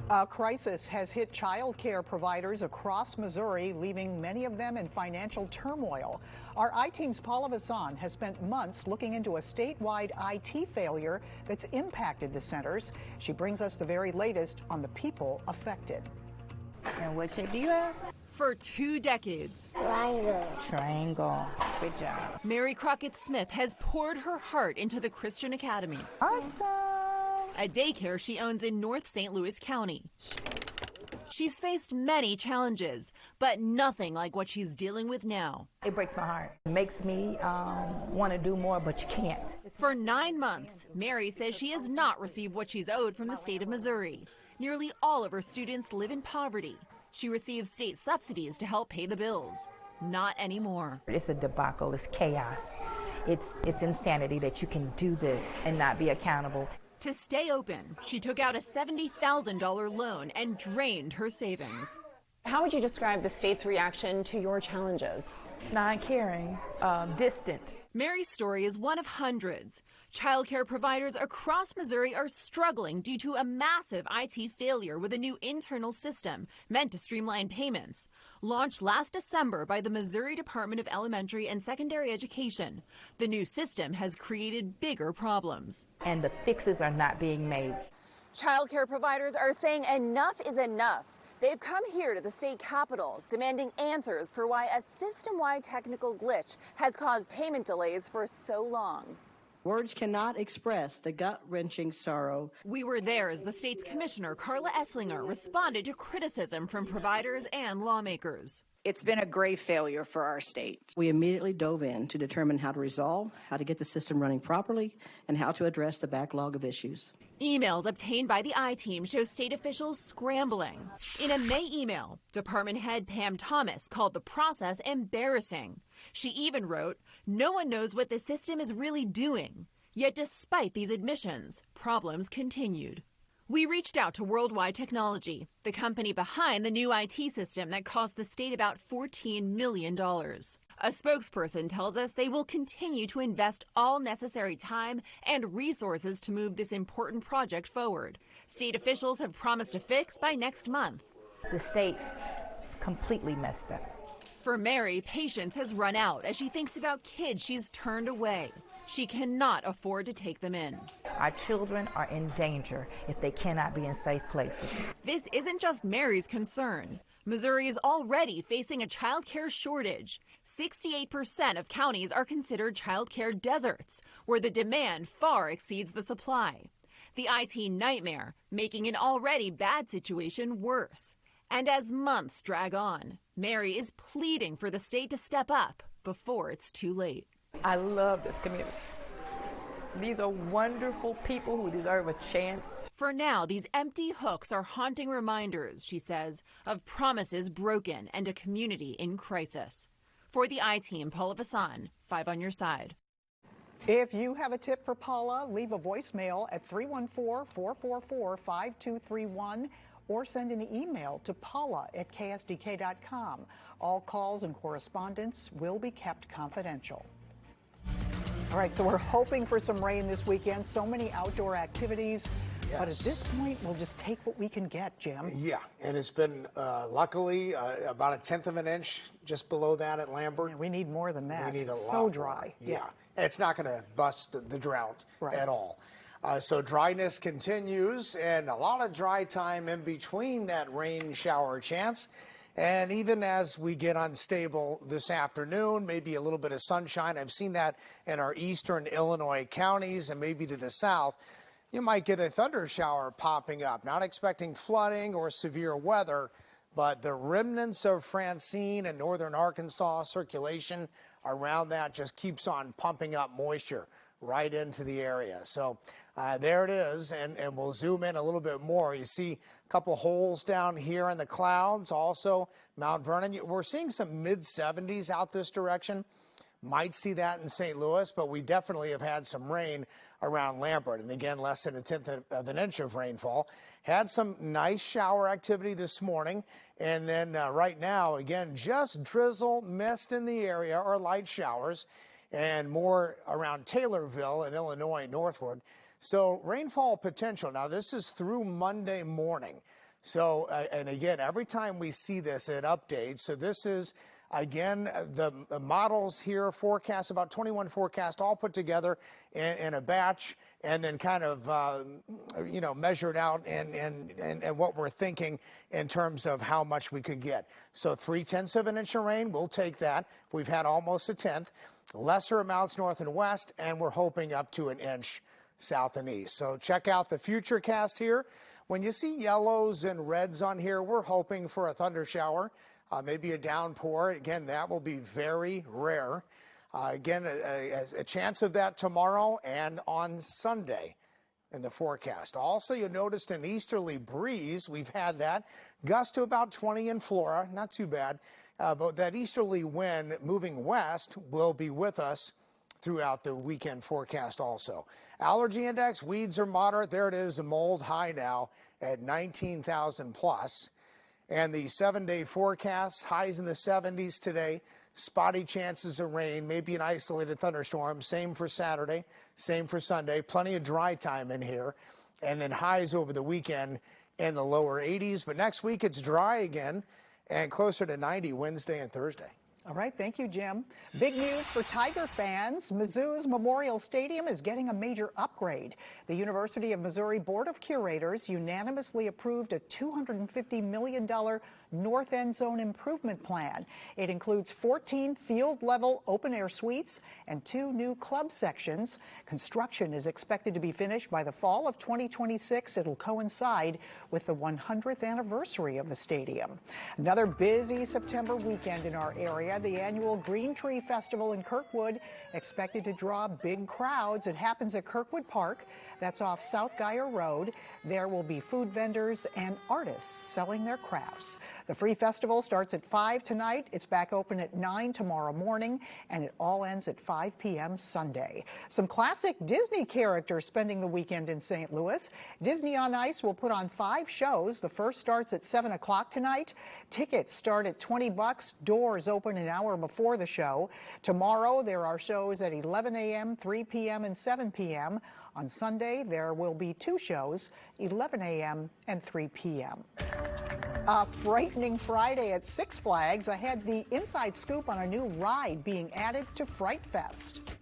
A crisis has hit child care providers across Missouri, leaving many of them in financial turmoil. Our I-Team's Paula Vasan has spent months looking into a statewide IT failure that's impacted the centers. She brings us the very latest on the people affected. And what shape do you have? For 2 decades. Triangle. Good job. Mary Crockett Smith has poured her heart into the Christian Academy. Awesome. A daycare she owns in North St. Louis County. She's faced many challenges, but nothing like what she's dealing with now. It breaks my heart. It makes me want to do more, but you can't. For 9 months, Mary says she has not received what she's owed from the state of Missouri. Nearly all of her students live in poverty. She receives state subsidies to help pay the bills. Not anymore. It's a debacle. It's chaos. It's insanity that you can do this and not be accountable. To stay open, she took out a $70,000 loan and drained her savings. How would you describe the state's reaction to your challenges? Non-caring, distant. Mary's story is one of hundreds. Child care providers across Missouri are struggling due to a massive IT failure with a new internal system meant to streamline payments. Launched last December by the Missouri Department of Elementary and Secondary Education, the new system has created bigger problems. And the fixes are not being made. Child care providers are saying enough is enough. They've come here to the state capitol demanding answers for why a system-wide technical glitch has caused payment delays for so long. Words cannot express the gut-wrenching sorrow. We were there as the state's commissioner, Carla Esslinger, responded to criticism from providers and lawmakers. It's been a grave failure for our state. We immediately dove in to determine how to resolve, how to get the system running properly, and how to address the backlog of issues. Emails obtained by the I-Team show state officials scrambling. In a May email, Department Head Pam Thomas called the process embarrassing. She even wrote, "No one knows what the system is really doing." Yet despite these admissions, problems continued. We reached out to Worldwide Technology, the company behind the new IT system that cost the state about $14 million. A spokesperson tells us they will continue to invest all necessary time and resources to move this important project forward. State officials have promised a fix by next month. The state completely messed up. For Mary, patience has run out as she thinks about kids she's turned away. She cannot afford to take them in. Our children are in danger if they cannot be in safe places. This isn't just Mary's concern. Missouri is already facing a child care shortage. 68% of counties are considered child care deserts, where the demand far exceeds the supply. The IT nightmare making an already bad situation worse. And as months drag on, Mary is pleading for the state to step up before it's too late. I love this community. These are wonderful people who deserve a chance. For now, these empty hooks are haunting reminders, she says, of promises broken and a community in crisis. For the I-Team, Paula Vasan, 5 on your side. If you have a tip for Paula, leave a voicemail at 314-444-5231 or send an email to paula@ksdk.com. All calls and correspondence will be kept confidential. All right, so we're hoping for some rain this weekend. So many outdoor activities. Yes. But at this point, we'll just take what we can get, Jim. Yeah, and it's been, luckily, about a tenth of an inch just below that at Lambert. Yeah, we need more than that. We need it's a so lot dry. More. Yeah. It's not going to bust the drought at all. So dryness continues, and a lot of dry time in between that rain shower chance. And even as we get unstable this afternoon, maybe a little bit of sunshine. I've seen that in our eastern Illinois counties and maybe to the south. You might get a thunder shower popping up. Not expecting flooding or severe weather, but the remnants of Francine and northern Arkansas circulation around that just keeps on pumping up moisture right into the area. So there it is, and we'll zoom in a little bit more. You see a couple holes down here in the clouds. Also, Mount Vernon, we're seeing some mid-70s out this direction. Might see that in St. Louis, but we definitely have had some rain around Lambert. And again, less than a tenth of an inch of rainfall. Had some nice shower activity this morning. And then right now, again, just drizzle, mist in the area or light showers. And more around Taylorville in Illinois northward. So rainfall potential. Now, this is through Monday morning. So, and again, every time we see this, it updates. So this is, again, the models here forecast, about 21 forecasts all put together in a batch and then kind of, measured out and what we're thinking in terms of how much we could get. So 0.3 of an inch of rain, we'll take that. We've had almost a tenth. Lesser amounts north and west, and we're hoping up to an inch south and east. So check out the futurecast here. When you see yellows and reds on here, we're hoping for a thunder shower, maybe a downpour. Again, that will be very rare. Again, a chance of that tomorrow and on Sunday in the forecast. Also, you noticed an easterly breeze. We've had that. Gust to about 20 in Flora, not too bad. But that easterly wind moving west will be with us throughout the weekend forecast also. Allergy index, weeds are moderate. There it is, a mold high now at 19,000 plus. And the 7-day forecast, highs in the 70s today. Spotty chances of rain, maybe an isolated thunderstorm. Same for Saturday, same for Sunday. Plenty of dry time in here. And then highs over the weekend in the lower 80s. But next week it's dry again and closer to 90 Wednesday and Thursday. All right, thank you, Jim. Big news for Tiger fans. Mizzou's Memorial Stadium is getting a major upgrade. The University of Missouri Board of Curators unanimously approved a $250 million North End Zone improvement plan. It includes 14 field-level open-air suites and 2 new club sections. Construction is expected to be finished by the fall of 2026. It'll coincide with the 100th anniversary of the stadium. Another busy September weekend in our area. The annual Green Tree Festival in Kirkwood expected to draw big crowds. It happens at Kirkwood Park. That's off South Geyer Road. There will be food vendors and artists selling their crafts. The free festival starts at 5 tonight. It's back open at 9 tomorrow morning, and it all ends at 5 p.m. Sunday. Some classic Disney characters spending the weekend in St. Louis. Disney on Ice will put on 5 shows. The first starts at 7 o'clock tonight. Tickets start at $20. Doors open an hour before the show. Tomorrow, there are shows at 11 a.m., 3 p.m., and 7 p.m. On Sunday, there will be 2 shows, 11 a.m. and 3 p.m. A frightening Friday at Six Flags. I had the inside scoop on a new ride being added to Fright Fest.